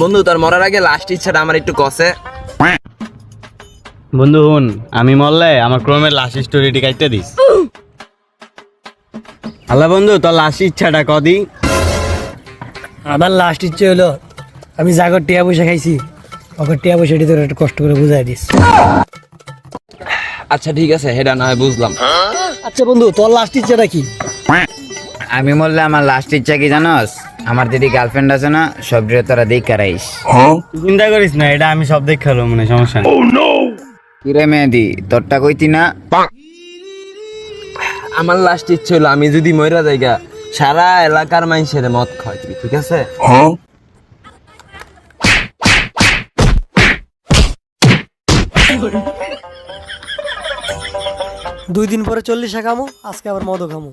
বন্ধু তোর মরার আগে লাস্ট ইচ্ছাটা আমার একটু কষে। বন্ধু হুন, আমি মরলে আমার ক্রমের লাস্ট স্টোরিটি কাটতে দিস। আল্লাহ বন্ধু, তোর লাস্ট ইচ্ছাটা কদি? আমার লাস্ট ইচ্ছে হলো আমি জাগর টিয়া পয়সা খাইছি, ওকে টিয়া পয়সাটি তোর একটু কষ্ট করে বুঝাই দিস। আচ্ছা ঠিক আছে, হেডা না হয় বুঝলাম। আচ্ছা বন্ধু, তোর লাস্ট ইচ্ছাটা কি? আমি বললে আমার লাস্ট ইচ্ছা কি জানোস? আমার দিদি গার্লফ্রেন্ড আছে না, সব ড্রেস তোরা দেখে রাইস। তুই চিন্তা করিস না, এটা আমি সব দেখ খেলো মানে সমস্যা নেই। কিরে মেহেদি, তোরটা কইতি না? আমার লাস্ট ইচ্ছে হলো আমি যদি মইরা যাইগা সারা এলাকার মানুষের মদ খাওয়াই, ঠিক আছে? দুই দিন পরে 40 খামো, আজকে আবার মদও খামো।